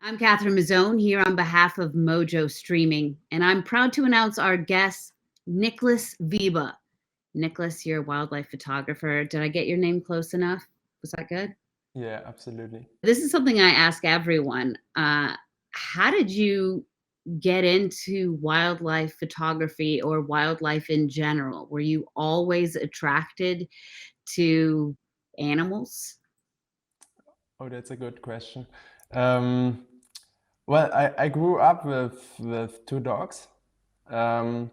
I'm Catherine Mazzone here on behalf of Mojostreaming, and I'm proud to announce our guest, Niklas Weber. Niklas, you're a wildlife photographer. Did I get your name close enough? Was that good? Yeah, absolutely. This is something I ask everyone. How did you get into wildlife photography or wildlife in general? Were you always attracted to animals? Oh, that's a good question. Um, well, I grew up with two dogs and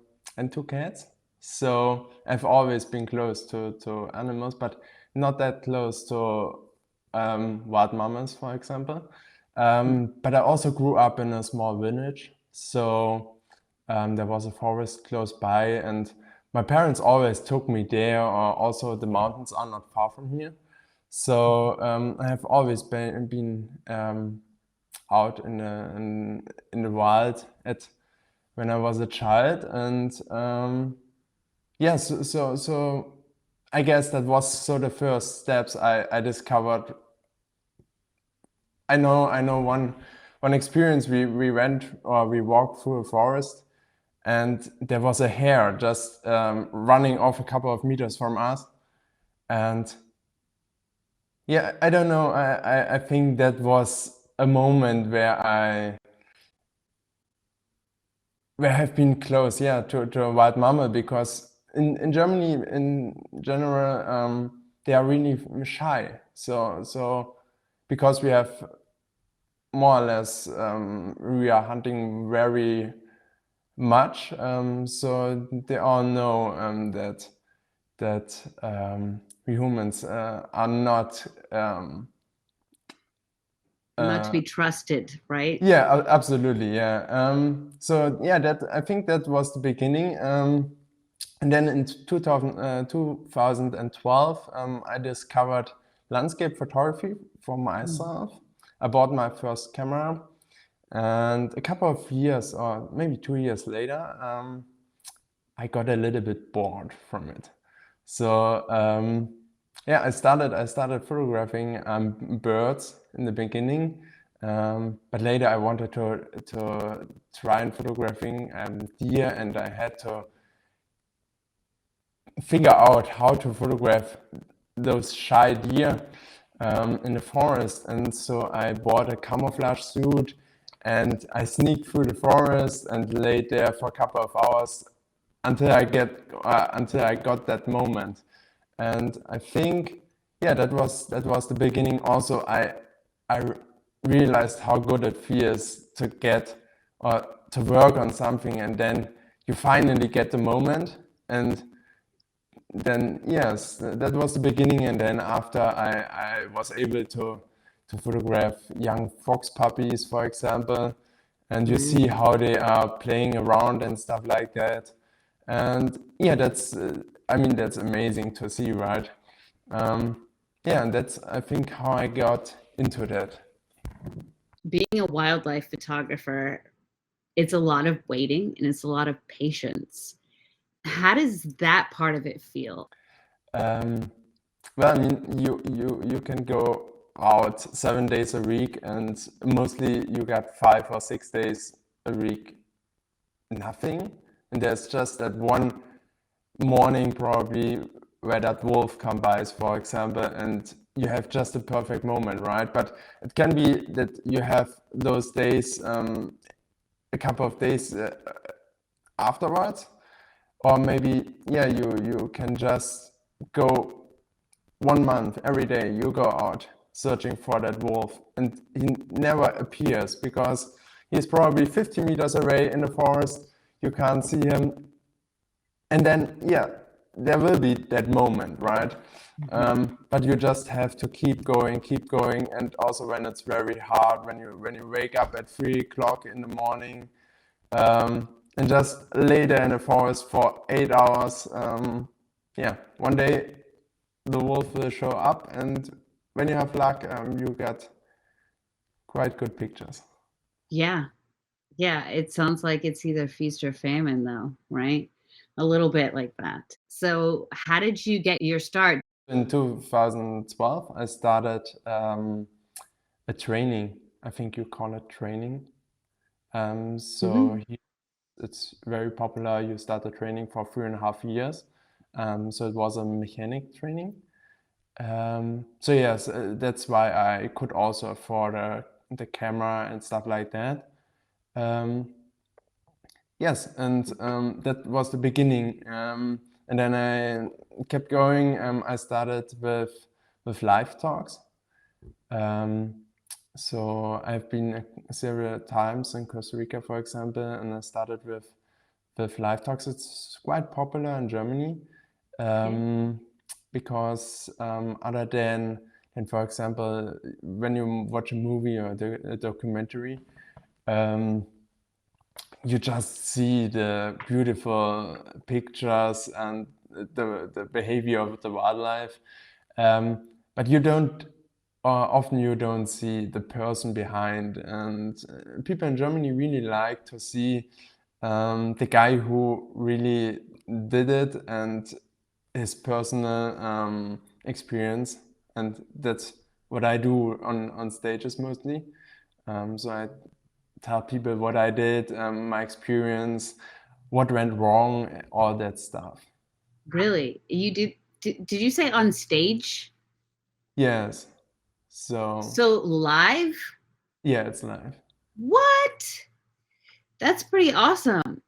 two cats. So I've always been close to animals, but not that close to wild mammals, for example. But I also grew up in a small village. So there was a forest close by, and my parents always took me there, or also the mountains are not far from here. So I have always been out in the wild at when I was a child, and yeah, so I guess that was so the first steps I discovered. I know one experience we went or we walked through a forest, and there was a hare just running off a couple of meters from us, and yeah, I don't know. I think that was a moment where I've been close, yeah, to a wild mammal, because in Germany in general they are really shy. So because we have more or less we are hunting very much, so they all know that we humans are not Not to be trusted, right? yeah, absolutely, yeah. So yeah, that I think that was the beginning. And then in 2012, I discovered landscape photography for myself. I bought my first camera, and a couple of years, or maybe 2 years later, I got a little bit bored from it. So yeah, I started photographing birds in the beginning, but later I wanted to try and photographing deer, and I had to figure out how to photograph those shy deer in the forest. And so I bought a camouflage suit, and I sneaked through the forest and laid there for a couple of hours until I got that moment. And I think, yeah, that was the beginning. Also, I realized how good it feels to get or to work on something, and then you finally get the moment. And then yes, that was the beginning. And then after I was able to photograph young fox puppies, for example, and you see how they are playing around and stuff like that. And yeah, that's amazing to see, right? Yeah, and that's, I think, how I got into that. Being a wildlife photographer, it's a lot of waiting and it's a lot of patience. How does that part of it feel? Um, well, I mean, you can go out 7 days a week, and mostly you got 5 or 6 days a week nothing, and there's just that one morning probably where that wolf comes by, for example, and you have just a perfect moment, right? But it can be that you have those days, a couple of days afterwards, or maybe yeah, you can just go 1 month every day. You go out searching for that wolf, and he never appears because he's probably 50 meters away in the forest. You can't see him, and then yeah, there will be that moment, right? But you just have to keep going, and also when it's very hard, when you wake up at 3 o'clock in the morning, and just lay there in the forest for 8 hours. Yeah, one day the wolf will show up, and when you have luck, you get quite good pictures. Yeah. Yeah. It sounds like it's either feast or famine, though, right? A little bit like that. So, how did you get your start? In 2012, I started a training I think you call it training. Hmm. So it's very popular. You start the training for 3.5 years. So it was a mechanic training. So yes, that's why I could also afford the camera and stuff like that. Um, yes, and that was the beginning. And then I kept going. I started with live talks. Um, so I've been several times in Costa Rica, for example, and I started with live talks. It's quite popular in Germany Okay. because other than, for example, when you watch a movie or a documentary, um, you just see the beautiful pictures and the behavior of the wildlife, but you don't often you don't see the person behind. And people in Germany really like to see the guy who really did it and his personal experience, and that's what I do on stages mostly. So I tell people what I did, my experience, what went wrong, all that stuff. Really? You did you say on stage? Yes. So So live? yeah, it's live. What? That's pretty awesome.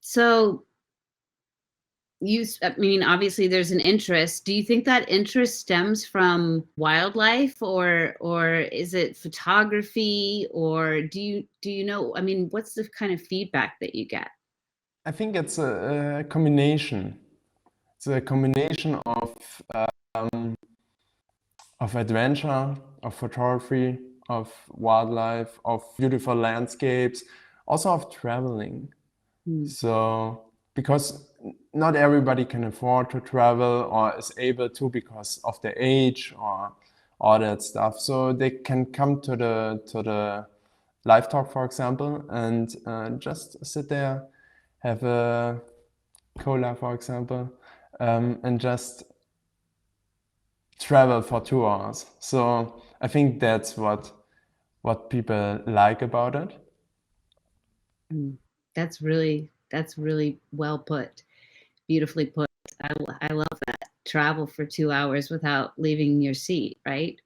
So I mean, obviously there's an interest. Do you think that interest stems from wildlife, or is it photography, or do you know, I mean, what's the kind of feedback that you get? I think it's a combination. It's a combination um, of adventure, of photography, of wildlife, of beautiful landscapes, also of traveling. Hmm. So, because not everybody can afford to travel or is able to because of their age or all that stuff. So they can come to the live talk, for example, and just sit there, have a cola, for example, and just travel for 2 hours. So I think that's what people like about it. Hmm. That's really well put, beautifully put. I love that. Travel for 2 hours without leaving your seat, right?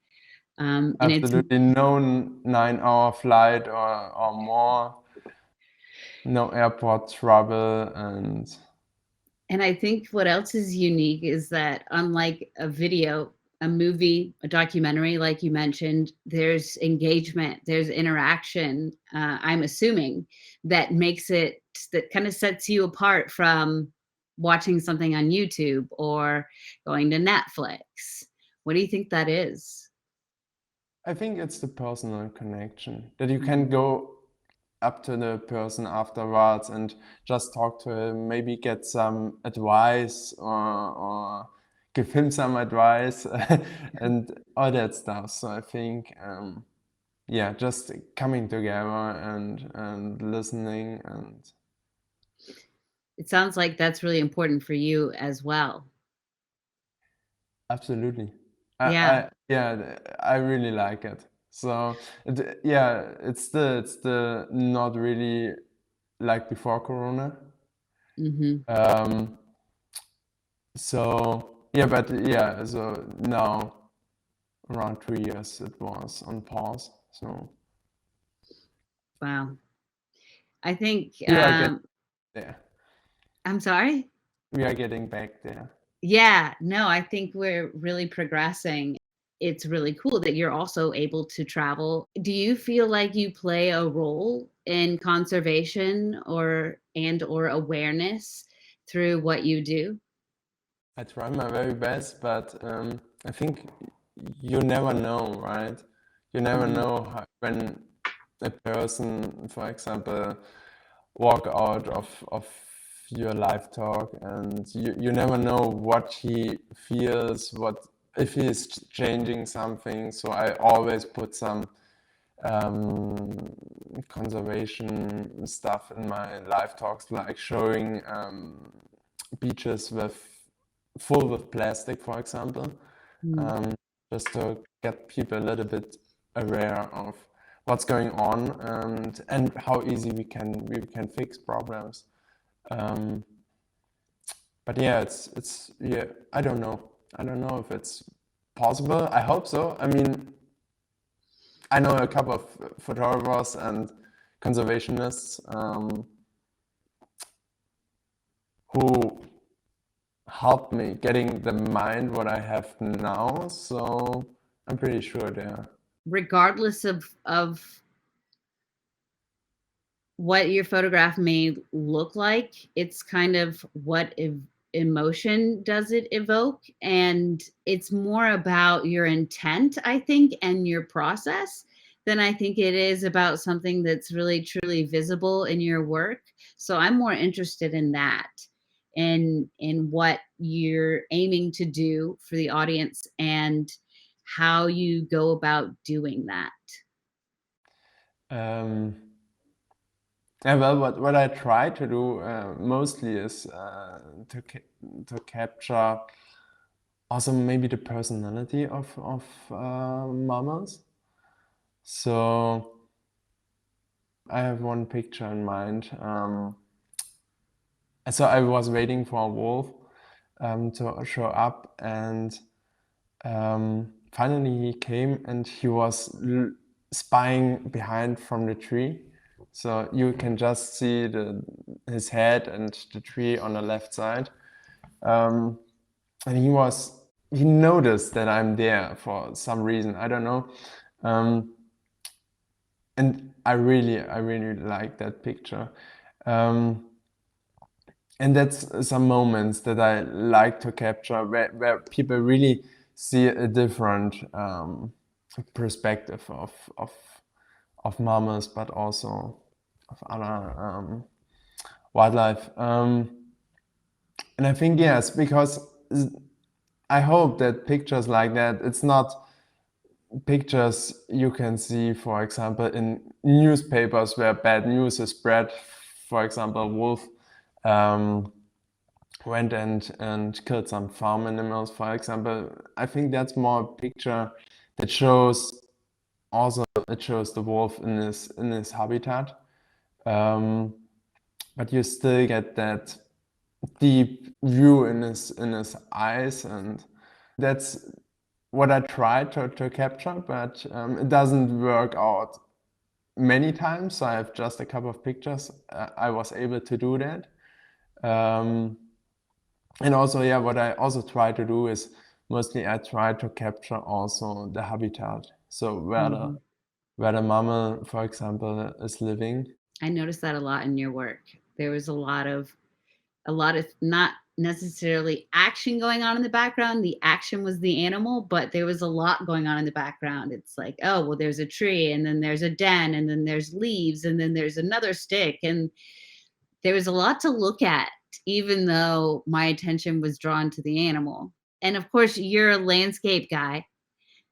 And it's Absolutely no 9 hour flight or more, no airport trouble, and And I think what else is unique is that unlike a video, a movie, a documentary, like you mentioned, there's engagement, there's interaction. I'm assuming that makes it, that kind of sets you apart from watching something on YouTube or going to Netflix. What do you think that is? I think it's the personal connection that you can Mhm. go up to the person afterwards and just talk to him, maybe get some advice or give him some advice and all that stuff. So I think, yeah, just coming together and listening and It sounds like that's really important for you as well. absolutely. Yeah. Yeah, I really like it. So yeah, it's the not really like before Corona. Hmm. Um, so yeah, but yeah, so now around 3 years it was on pause. So Wow. I think, we are getting there. I'm sorry? We are getting back there. Yeah, no, I think we're really progressing. It's really cool that you're also able to travel. Do you feel like you play a role in conservation or awareness through what you do? I try my very best, but I think you never know, right? You never Mhm. know when a person, for example, walk out of your live talk, and you never know what he feels, what if he is changing something. So I always put some um, conservation stuff in my live talks, like showing beaches with full with plastic, for example, Mm. um, just to get people a little bit aware of what's going on, and how easy we can fix problems. But yeah, it's yeah, I don't know. I don't know if it's possible. I hope so. I mean, I know a couple of photographers and conservationists who helped me getting the mind what I have now. So I'm pretty sure they're. Regardless of what your photograph may look like, it's kind of what emotion does it evoke, and it's more about your intent, I think, and your process than I think it is about something that's really truly visible in your work. So I'm more interested in that, in what you're aiming to do for the audience and how you go about doing that. Um, Yeah, well, what I try to do mostly is to capture also maybe the personality of mammals. So I have one picture in mind. So I was waiting for a wolf to show up, and finally he came, and he was spying behind from the tree. So you can just see his head and the tree on the left side. And he noticed that I'm there for some reason. I don't know. And I really like that picture. And that's some moments that I like to capture where people really see a different perspective of mammals, but also of other wildlife. And I think yes, because I hope that pictures like that, it's not pictures you can see, for example, in newspapers where bad news is spread. For example, wolf went and killed some farm animals, for example. I think that's more a picture that shows also it shows the wolf in his habitat. But you still get that deep view in his eyes, and that's what I try to capture, but it doesn't work out many times. So I have just a couple of pictures. I was able to do that. And also, yeah, what I also try to do is mostly I try to capture also the habitat. So Mhm. where the mammal, for example, is living. I noticed that a lot in your work. There was a lot of not necessarily action going on in the background. The action was the animal, but there was a lot going on in the background. It's like, oh, well, there's a tree, and then there's a den, and then there's leaves, and then there's another stick. And there was a lot to look at, even though my attention was drawn to the animal. And of course, you're a landscape guy.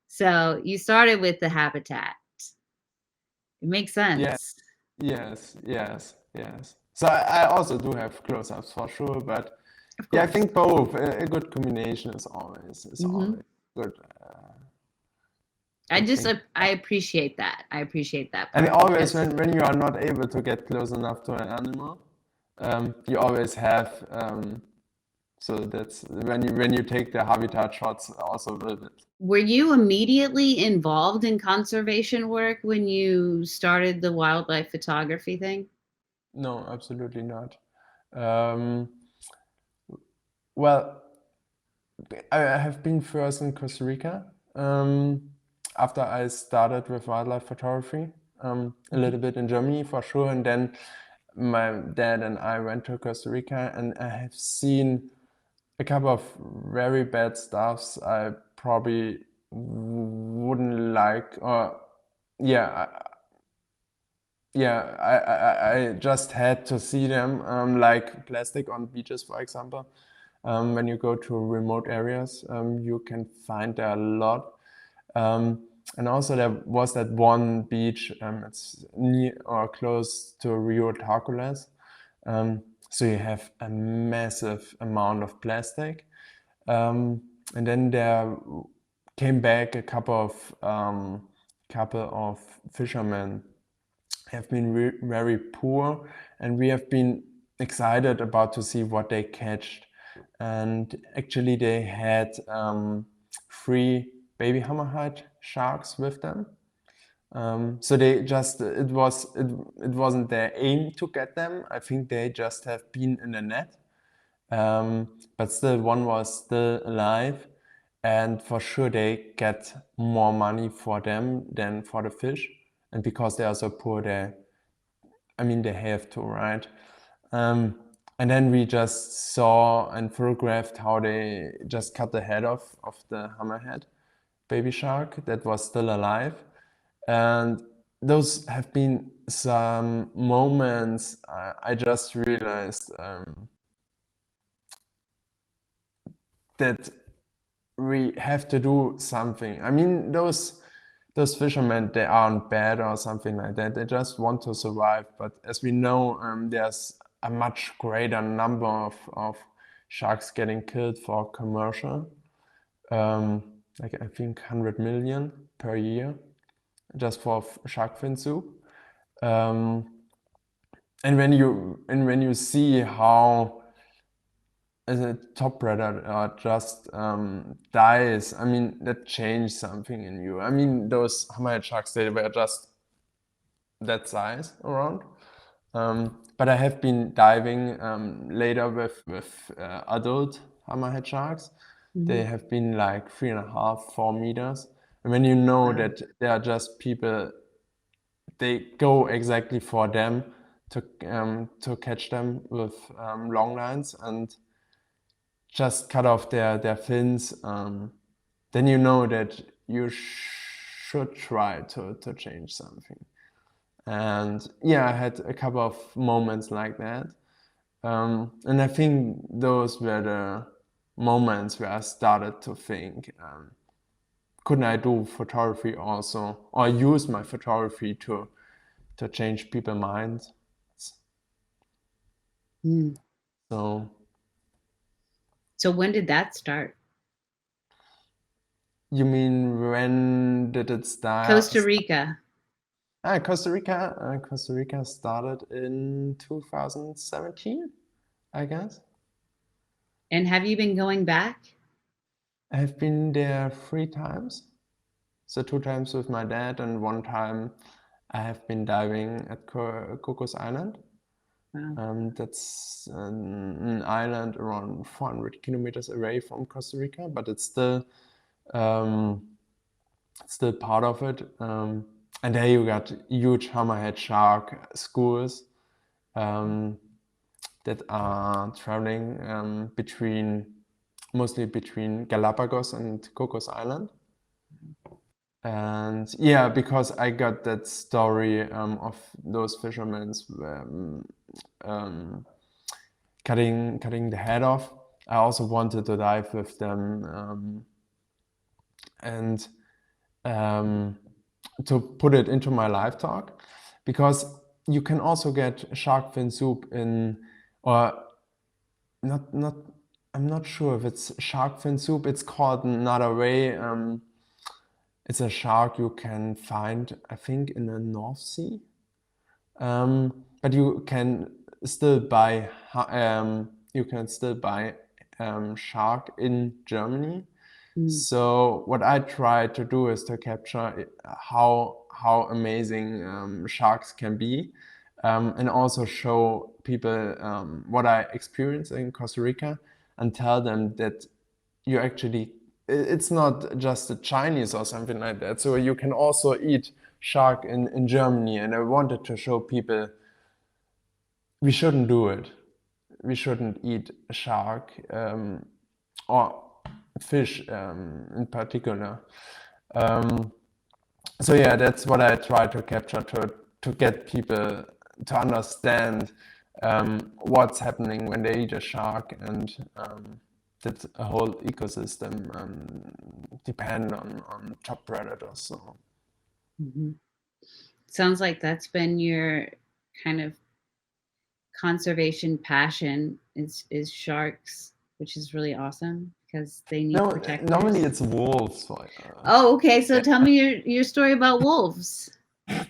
So you started with the habitat. It makes Yeah, sense. yes. So I also do have close-ups for sure, but Of yeah, I course. think both. A good combination is Hmm. always good. I Good just thing. I appreciate that. I appreciate that And part always because when you are not able to get close enough to an animal, you always have. So that's when you take the habitat shots also with it. were you immediately involved in conservation work when you started the wildlife photography thing? No, absolutely not. Um, well, I have been first in Costa Rica after I started with wildlife photography. A Mhm. little bit in Germany for sure, and then my dad and I went to Costa Rica, and I have seen a couple of very bad stuffs I probably wouldn't like, or yeah, I just had to see them, like plastic on beaches, for example. When you go to remote areas, you can find there a lot. And also there was that one beach, it's near or close to Rio Tarcoles. So you have a massive amount of plastic. And then there came back a couple of couple of fishermen have been very poor, and we have been excited about to see what they catched. And actually they had 3 baby hammerhead sharks with them. So they just it wasn't their aim to get them. I think they just have been in the net, but still one was still alive, and for sure they get more money for them than for the fish. And because they are so poor, they have to, right? And then we just saw and photographed how they just cut the head off of the hammerhead baby shark that was still alive. And those have been some moments I just realized that we have to do something. I mean, those fishermen, they aren't bad or something like that. They just want to survive. But as we know, there's a much greater number of sharks getting killed for commercial. Like I think 100 million per year just for shark fin soup. And when you see how as a top predator just dies, I mean, that changed something in you. I mean, those hammerhead sharks, they were just that size around. But I have been diving later with adult hammerhead sharks. They have been like 3.5, 4 meters. And when you know Wow. that they are just people, they go exactly for them to catch them with long lines and just cut off their fins, then you know that you should try to change something. And yeah, I had a couple of moments like that. And I think those were the moments where I started to think, couldn't I do photography also, or use my photography to change people's minds? Mm. So So when did that start? you mean when did it start? Costa Rica. Costa Rica. Costa Rica started in 2017, I guess. And have you been going back? I have been there 3 times. So 2 times with my dad, and 1 time I have been diving at Cocos Island. Wow. That's an island around 400 kilometers away from Costa Rica, but it's still part of it. And there you got huge hammerhead shark schools that are traveling mostly between Galapagos and Cocos Island. And yeah, because I got that story of those fishermen cutting the head off, I also wanted to dive with them and to put it into my live talk, because you can also get shark fin soup in, or not I'm not sure if it's shark fin soup. It's called another way. It's a shark you can find, I think, in the North Sea. But you can still buy shark in Germany. So what I try to do is to capture how amazing sharks can be, and also show people what I experienced in Costa Rica, and tell them that you actually, it's not just the Chinese or something like that. So you can also eat shark in Germany, and I wanted to show people we shouldn't do it. We shouldn't eat shark or fish in particular. So yeah, that's what I try to capture, to get people to understand what's happening when they eat a shark, and that a whole ecosystem depend on top predators. So Sounds like that's been your kind of conservation passion is sharks, which is really awesome. because they need No, protectors? normally it's wolves. Oh, okay. So Yeah. tell me your story about wolves.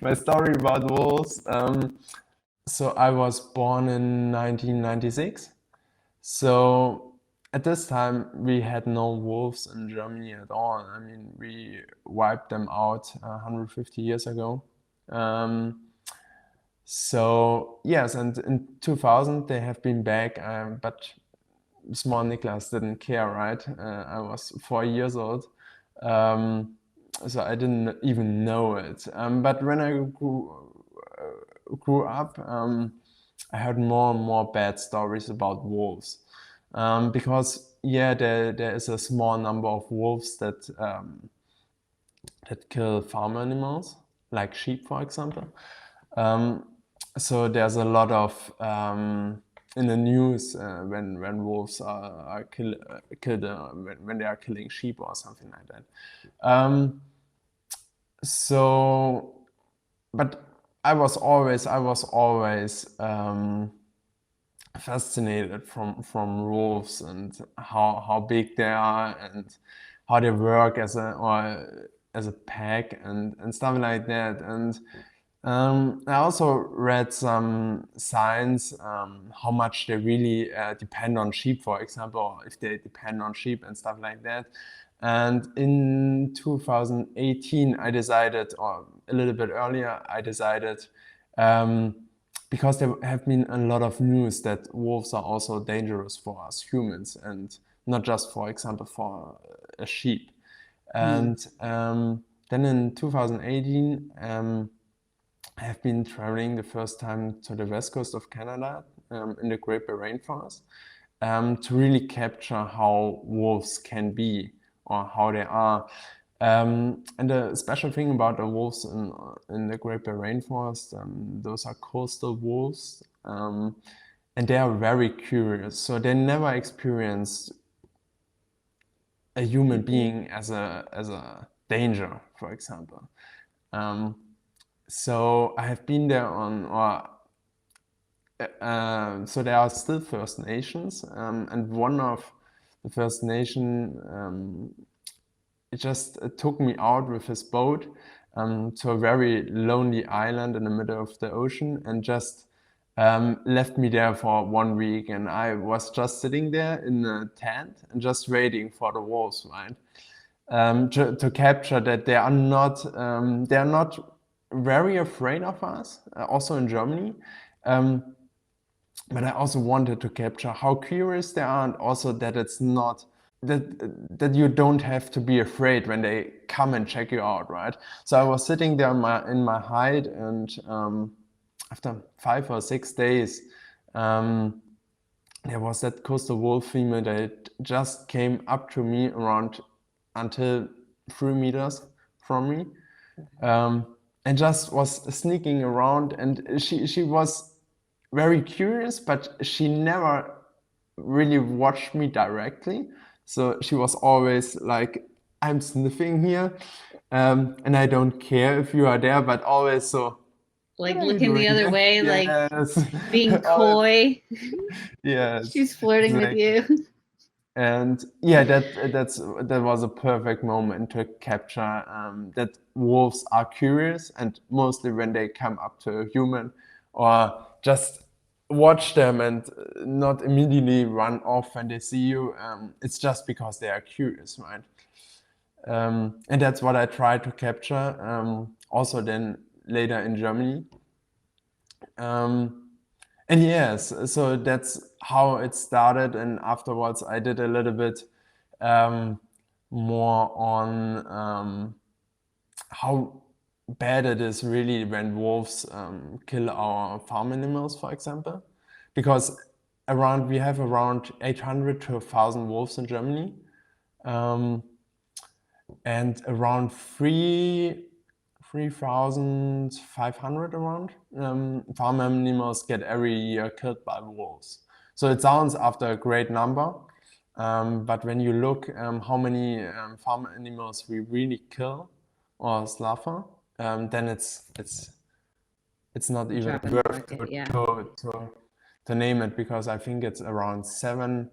My story about wolves. So I was born in 1996. So at this time we had no wolves in Germany at all. I mean, we wiped them out 150 years ago. So yes, and in 2000 they have been back, but small Niklas didn't care, right? I was 4 years old, so I didn't even know it. But when I grew up, I heard more and more bad stories about wolves, because yeah, there is a small number of wolves that kill farm animals, like sheep, for example. Um, so there's a lot of in the news when wolves are killed when they are killing sheep or something like that. So, but I was always fascinated from wolves and how big they are and how they work as a pack and stuff like that. And I also read some signs how much they really depend on sheep, for example, or if they depend on sheep and stuff like that. And in 2018, I decided, or a little bit earlier, I decided, because there have been a lot of news that wolves are also dangerous for us humans, and not just, for example, for a sheep. And then in 2018, I have been traveling the first time to the west coast of Canada, in the Great Bear Rainforest, to really capture how wolves can be or how they are. And the special thing about the wolves in the Great Bear Rainforest, those are coastal wolves, and they are very curious. So they never experienced a human being as a danger, for example. So I have been there so there are still First Nations, and one of the First Nation, it took me out with his boat to a very lonely island in the middle of the ocean, and just left me there for 1 week, and I was just sitting there in a tent and just waiting for the wolves, right? To capture that they are not very afraid of us, also in Germany. But I also wanted to capture how curious they are, and also that it's not that you don't have to be afraid when they come and check you out, right? So I was sitting there in my hide, and after 5 or 6 days, there was that coastal wolf female that just came up to me around until 3 meters from me, and just was sneaking around. And she was very curious, but she never really watched me directly. So she was always like, I'm sniffing here, and I don't care if you are there, but always so, Like what are you looking the doing other here? way, like Yes. being Always, coy. yes, She's flirting with exactly. you. And yeah, that was a perfect moment to capture that wolves are curious, and mostly when they come up to a human, or just watch them and not immediately run off when they see you. It's just because they are curious, right? And that's what I try to capture. Also, then later in Germany. And yes, so that's how it started. And afterwards, I did a little bit more on how bad it is really when wolves kill our farm animals, for example, because we have around 800 to 1,000 wolves in Germany, and around 3,500 around farm animals get every year killed by wolves. So it sounds after a great number, but when you look how many farm animals we really kill or slaughter, then it's not even Drop in the worth bucket, yeah. to name it, because I think it's around 700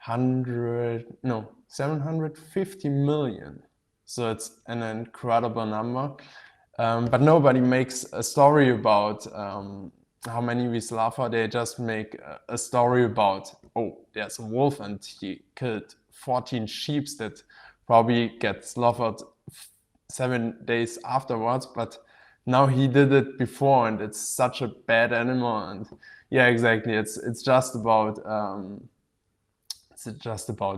750 million. So it's an incredible number. But nobody makes a story about how many we slaughter. They just make a story about, oh, there's a wolf and he killed 14 sheep that probably get slaughtered 7 days afterwards. But now he did it before, and it's such a bad animal. And yeah, exactly. It's just about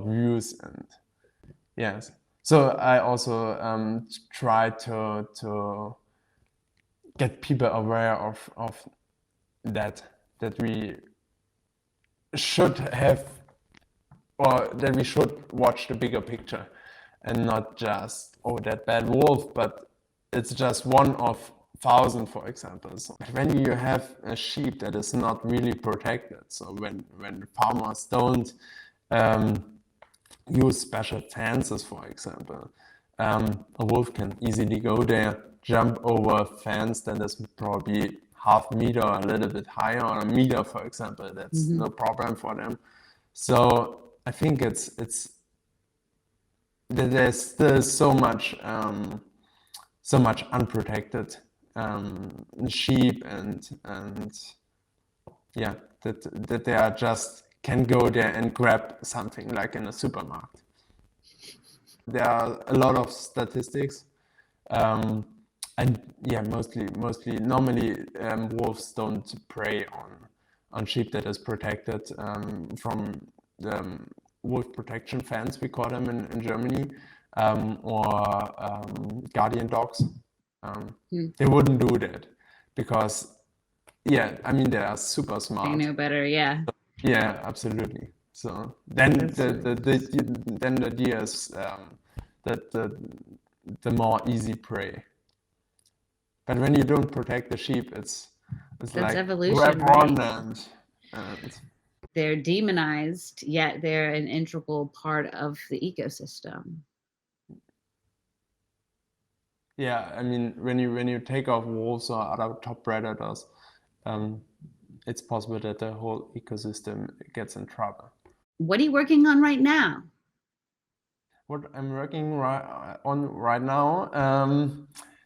views, and yes. So I also try to get people aware of that we should have, or that we should watch the bigger picture, and not just, oh, that bad wolf, but it's just one of thousand, for example. So when you have a sheep that is not really protected, so when farmers don't use special fences, for example, a wolf can easily go there, jump over a fence that is probably half meter or a little bit higher, or a meter, for example. That's no problem for them. So I think there's still so much unprotected sheep, and yeah, that they are just can go there and grab something like in a supermarket. There are a lot of statistics, and yeah, normally wolves don't prey on sheep that is protected from the wolf protection fence, we call them in Germany, or guardian dogs. They wouldn't do that because, yeah, I mean, they are super smart. They know better, yeah. Yeah, absolutely. So then the idea is that the more easy prey. But when you don't protect the sheep, it's That's like evolution, grab on right? and They're demonized, yet they're an integral part of the ecosystem. yeah, I mean, when you take off wolves or other top predators, it's possible that the whole ecosystem gets in trouble. What are you working on right now? What I'm working on right now,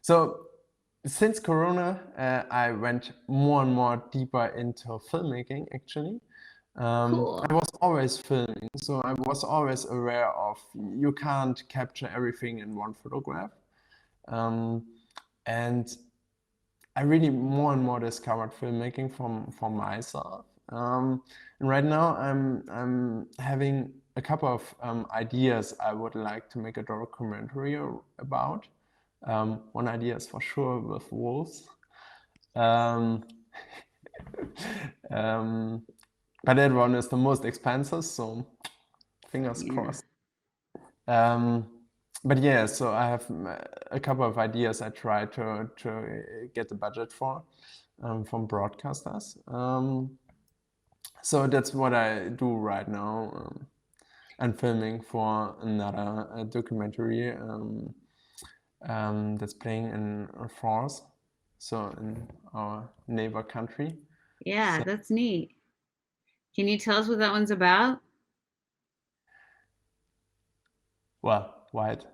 so since Corona, I went more and more deeper into filmmaking, actually. Cool. I was always filming, so I was always aware of you can't capture everything in one photograph. And I really more and more discovered filmmaking for myself. And right now I'm having a couple of ideas I would like to make a documentary about. One idea is for sure with wolves. But that one is the most expensive, so fingers crossed. But yeah, so I have a couple of ideas I try to get the budget for from broadcasters. So that's what I do right now. I'm filming for another documentary that's playing in France, so in our neighbor country. Yeah, So, that's neat. Can you tell us what that one's about? well, wild,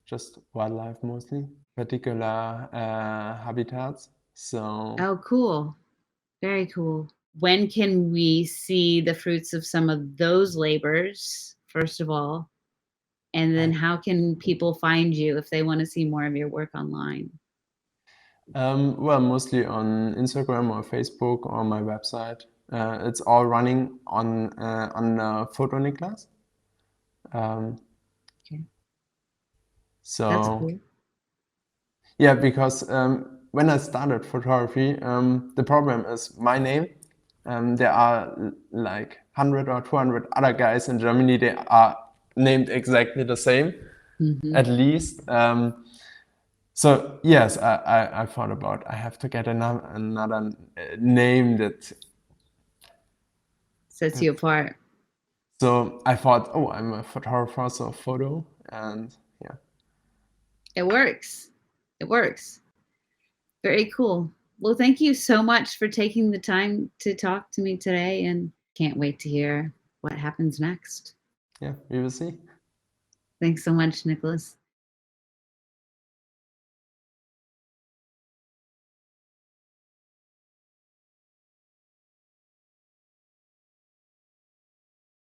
just wildlife mostly, particular habitats. So, Oh, cool. Very cool. When can we see the fruits of some of those labors, first of all? And then how can people find you if they want to see more of your work online? well, mostly on Instagram or Facebook or my website. It's all running on Photo Niklas. Okay. So That's cool. yeah, because when I started photography, the problem is my name. There are like 100 or 200 other guys in Germany. They are named exactly the same, at least. So yes, I thought about I have to get another name that Sets you apart. So I thought, oh, I'm a photographer, so photo, and yeah. It works. It works. Very cool. Well, thank you so much for taking the time to talk to me today and can't wait to hear what happens next. Yeah, we will see. Thanks so much, Niklas.